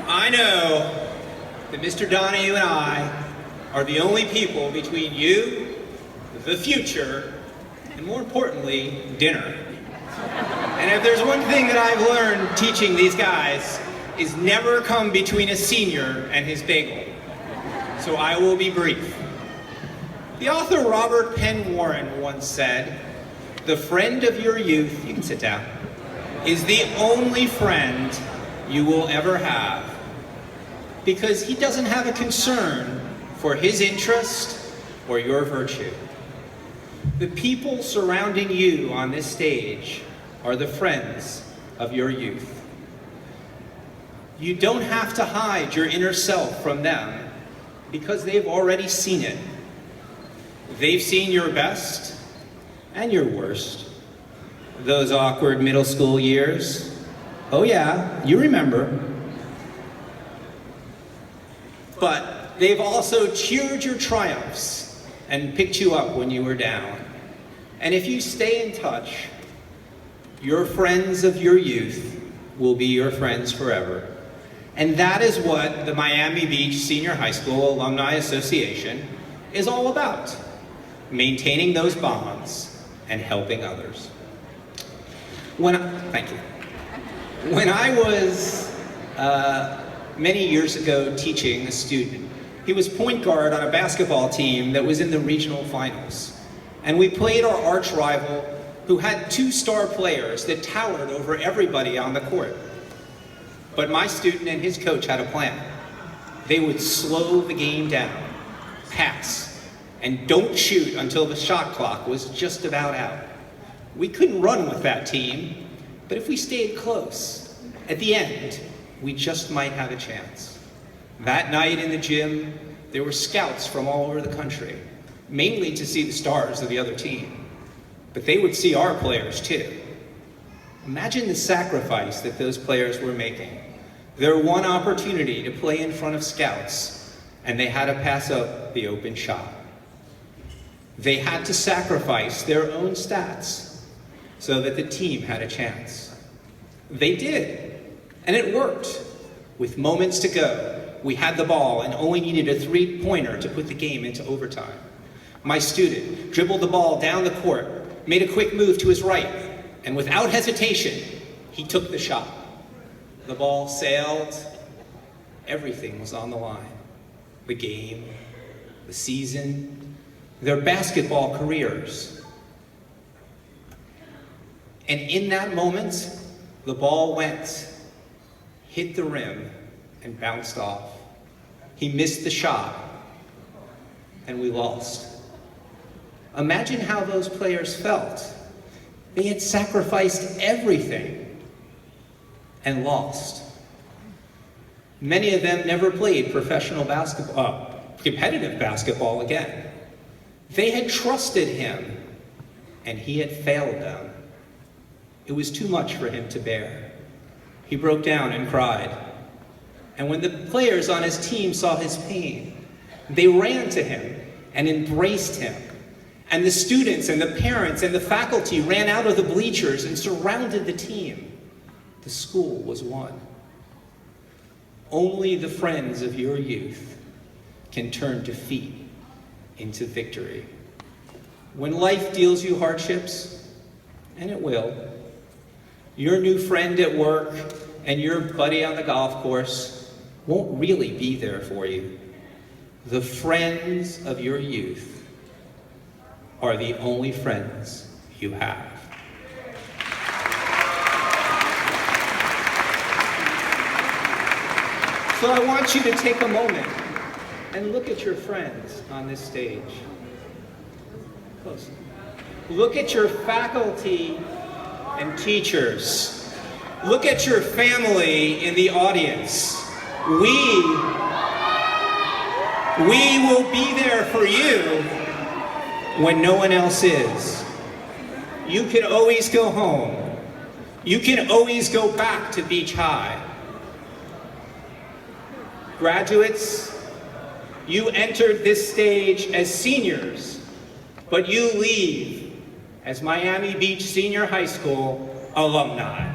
I know that Mr. Donahue and I are the only people between you, the future, and more importantly, dinner. And if there's one thing that I've learned teaching these guys is never come between a senior and his bagel. So I will be brief. The author Robert Penn Warren once said, "The friend of your youth," you can sit down, "is the only friend you will ever have, because he doesn't have a concern for his interest or your virtue." The people surrounding you on this stage are the friends of your youth. You don't have to hide your inner self from them because they've already seen it. They've seen your best and your worst. Those awkward middle school years. Oh yeah, you remember. But they've also cheered your triumphs and picked you up when you were down. And if you stay in touch, your friends of your youth will be your friends forever. And that is what the Miami Beach Senior High School Alumni Association is all about. Maintaining those bonds and helping others. Thank you. When I was many years ago teaching a student, he was point guard on a basketball team that was in the regional finals. And we played our arch rival, who had 2 star players that towered over everybody on the court. But my student and his coach had a plan. They would slow the game down, pass, and don't shoot until the shot clock was just about out. We couldn't run with that team, but if we stayed close, at the end, we just might have a chance. That night in the gym, there were scouts from all over the country, mainly to see the stars of the other team. But they would see our players too. Imagine the sacrifice that those players were making. Their one opportunity to play in front of scouts, and they had to pass up the open shot. They had to sacrifice their own stats so that the team had a chance. They did, and it worked. With moments to go, we had the ball and only needed a 3-pointer to put the game into overtime. My student dribbled the ball down the court, made a quick move to his right, and without hesitation, he took the shot. The ball sailed. Everything was on the line. The game, the season, their basketball careers. And in that moment, the ball went, hit the rim, and bounced off. He missed the shot, and we lost. Imagine how those players felt. They had sacrificed everything and lost. Many of them never played professional basketball, competitive basketball again. They had trusted him, and he had failed them. It was too much for him to bear. He broke down and cried. And when the players on his team saw his pain, they ran to him and embraced him. And the students and the parents and the faculty ran out of the bleachers and surrounded the team. The school was won. Only the friends of your youth can turn defeat into victory. When life deals you hardships, and it will, your new friend at work and your buddy on the golf course won't really be there for you. The friends of your youth are the only friends you have. So I want you to take a moment and look at your friends on this stage. Close. Look at your faculty and teachers. Look at your family in the audience. We will be there for you when no one else is. You can always go home. You can always go back to Beach High. Graduates, you entered this stage as seniors, but you leave as Miami Beach Senior High School alumni.